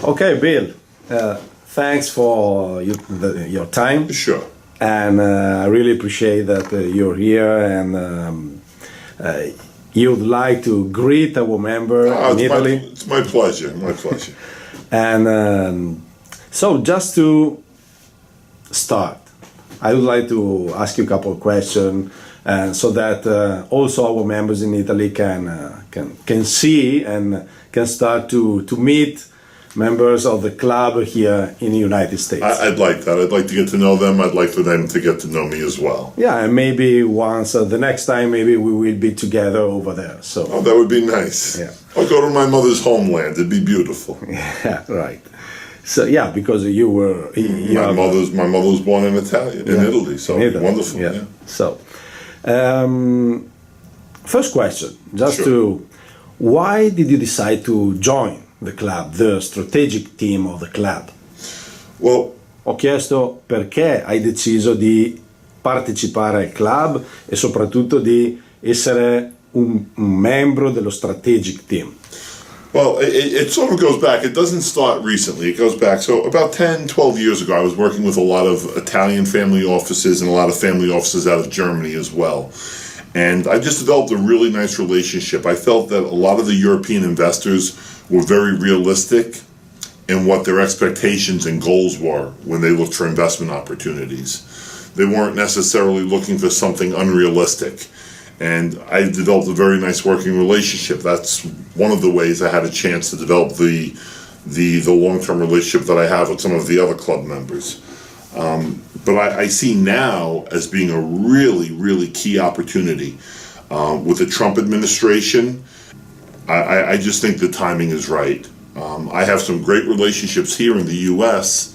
Okay, Bill, thanks for your time. Sure. And I really appreciate that you're here and you'd like to greet our member in Italy. It's my pleasure, my pleasure. And so just to start, I would like to ask you a couple of questions so that also our members in Italy can see and can start to meet members of the club here in the United States. I'd like that. I'd like to get to know them. I'd like for them to get to know me as well. Yeah, and maybe once, the next time, maybe we will be together over there. So. Oh, that would be nice. Yeah. I'll go to my mother's homeland. It'd be beautiful. Yeah, right. So yeah, because you were. My mother was born in Italy. So in Italy. Wonderful. Yeah. Yeah. So, first question, just Sure. why did you decide to join the club, the strategic team of the club? Well, Ho chiesto perché hai deciso di partecipare al club e soprattutto di essere un membro dello strategic team. Well, it sort of goes back. It doesn't start recently. It goes back. So about 10, 12 years ago, I was working with a lot of Italian family offices and a lot of family offices out of Germany as well. And I just developed a really nice relationship. I felt that a lot of the European investors were very realistic in what their expectations and goals were when they looked for investment opportunities. They weren't necessarily looking for something unrealistic. And I developed a very nice working relationship. That's one of the ways I had a chance to develop the long-term relationship that I have with some of the other club members. But I see now as being a really, really key opportunity. With the Trump administration, I just think the timing is right. I have some great relationships here in the U.S.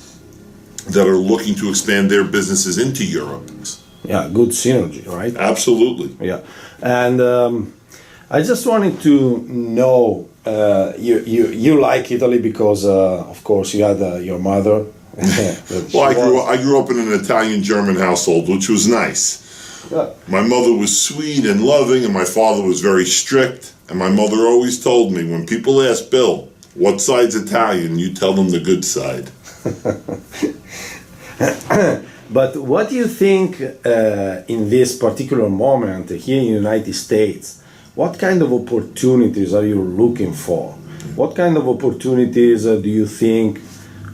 that are looking to expand their businesses into Europe. Yeah, good synergy, right? Absolutely. Yeah, and I just wanted to know, you like Italy because, of course, you had your mother. Well, I grew up in an Italian-German household, which was nice. Yeah. My mother was sweet and loving, and my father was very strict. And my mother always told me, when people ask Bill, what side's Italian, you tell them the good side. But what do you think in this particular moment here in the United States? What kind of opportunities are you looking for? What kind of opportunities do you think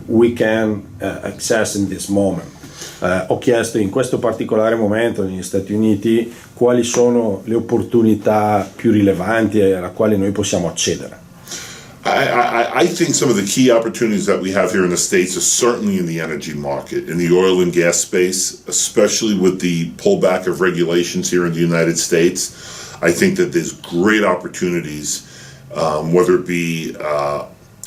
we can access in this moment? Ho chiesto in questo particolare momento negli Stati Uniti quali sono le opportunità più rilevanti alla quale noi possiamo accedere. I think some of the key opportunities that we have here in the States are certainly in the energy market, in the oil and gas space, especially with the pullback of regulations here in the United States. I think that there's great opportunities, whether it be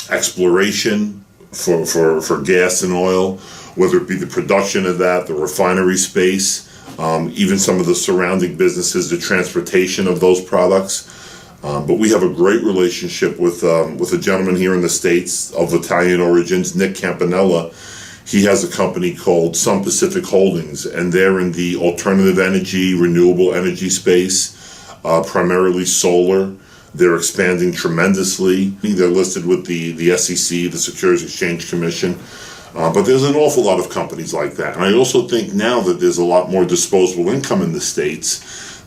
exploration for gas and oil, whether it be the production of that, the refinery space, even some of the surrounding businesses, the transportation of those products. But we have a great relationship with a gentleman here in the States of Italian origins, Nick Campanella. He has a company called Sun Pacific Holdings, and they're in the alternative energy, renewable energy space, primarily solar. They're expanding tremendously. They're listed with the SEC, the Securities Exchange Commission. But there's an awful lot of companies like that. And I also think now that there's a lot more disposable income in the States,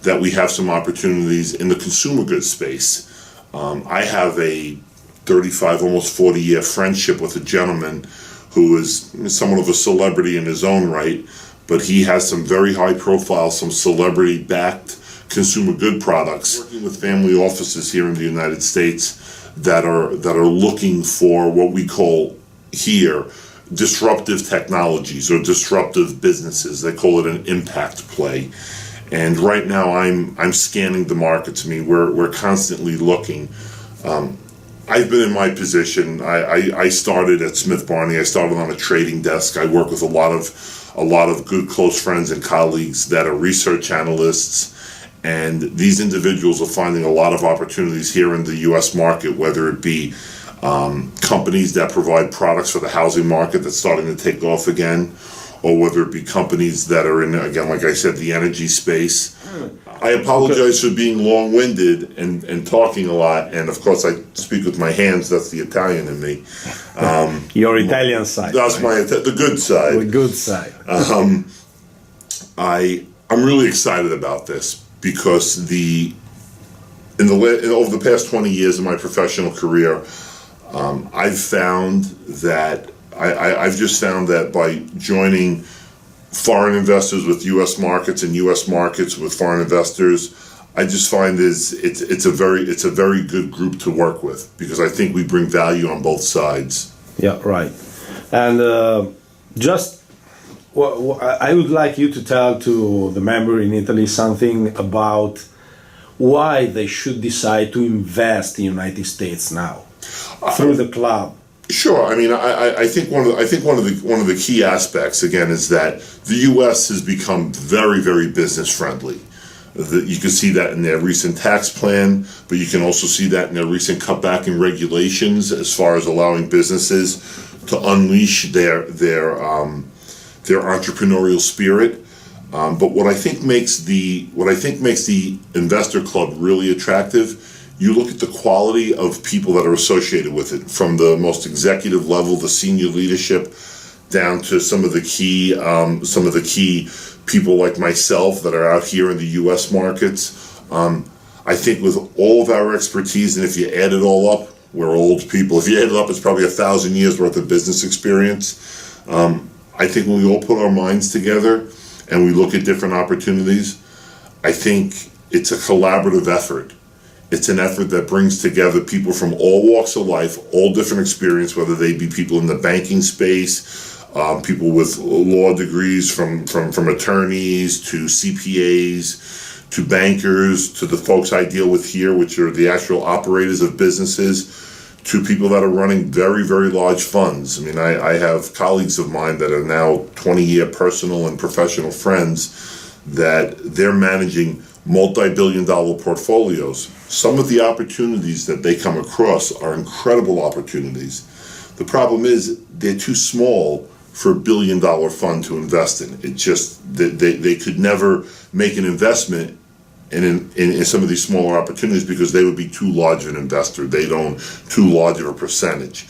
that we have some opportunities in the consumer goods space. I have a 35, almost 40-year friendship with a gentleman who is somewhat of a celebrity in his own right, but he has some very high profile, some celebrity-backed consumer good products. Working with family offices here in the United States that are looking for what we call here disruptive technologies or disruptive businesses. They call it an impact play. And right now, I'm scanning the markets. I mean, we're constantly looking. I've been in my position. I started at Smith Barney. I started on a trading desk. I work with a lot of good close friends and colleagues that are research analysts. And these individuals are finding a lot of opportunities here in the U.S. market, whether it be companies that provide products for the housing market that's starting to take off again, or whether it be companies that are in, again, like I said, the energy space. I apologize for being long-winded and talking a lot, and of course I speak with my hands. That's the Italian in me. Your Italian side. That's the good side. The good side. I'm really excited about this because over the past 20 years of my professional career, I've found that I've just found that by joining foreign investors with U.S. markets and U.S. markets with foreign investors, I just find it's a very good group to work with because I think we bring value on both sides. Yeah, right. And I would like you to tell to the member in Italy something about why they should decide to invest in the United States now through the club. Sure. I mean, I think one of the key aspects again is that the U.S. has become very, very business friendly. You can see that in their recent tax plan, but you can also see that in their recent cutback in regulations as far as allowing businesses to unleash their entrepreneurial spirit. But what I think makes the investor club really attractive, you look at the quality of people that are associated with it, from the most executive level, the senior leadership, down to some of the key people like myself that are out here in the U.S. markets. I think with all of our expertise, and if you add it all up, we're old people. If you add it up, it's probably 1,000 years worth of business experience. I think when we all put our minds together and we look at different opportunities, I think it's a collaborative effort. It's an effort that brings together people from all walks of life, all different experience, whether they be people in the banking space, people with law degrees from attorneys to CPAs, to bankers, to the folks I deal with here, which are the actual operators of businesses, to people that are running very, very large funds. I mean, I have colleagues of mine that are now 20-year personal and professional friends that they're managing multi-billion-dollar portfolios. Some of the opportunities that they come across are incredible opportunities. The problem is they're too small for a billion-dollar fund to invest in. It just, they could never make an investment in some of these smaller opportunities because they would be too large of an investor. They'd own too large of a percentage.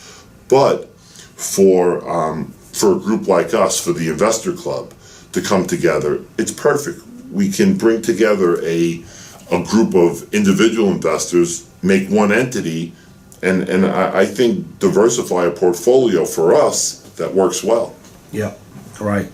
But for a group like us, for the investor club to come together, it's perfect. We can bring together a group of individual investors, make one entity, and I think diversify a portfolio for us that works well. Yeah, right.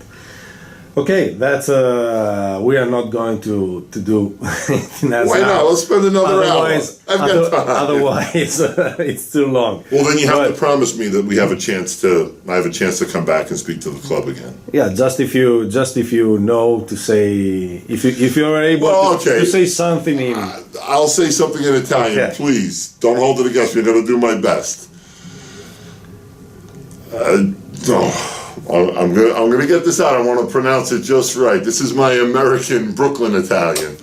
Okay, that's we are not going to do anything else. Why not? Let's spend another hour. I've got time. Otherwise, it's too long. Well, then you have to promise me that I have a chance to come back and speak to the club again. Yeah, just if you know to say if you are able to say something in. I'll say something in Italian, okay. Please don't hold it against me. I'm going to do my best. I'm gonna get this out. I want to pronounce it just right. This is my American Brooklyn Italian.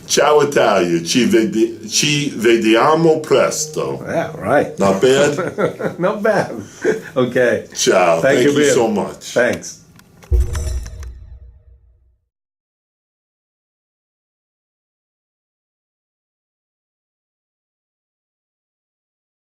Ciao Italia, ci vediamo presto. Yeah, right. Not bad? Not bad. Okay. Ciao. Thank you so much. Thanks.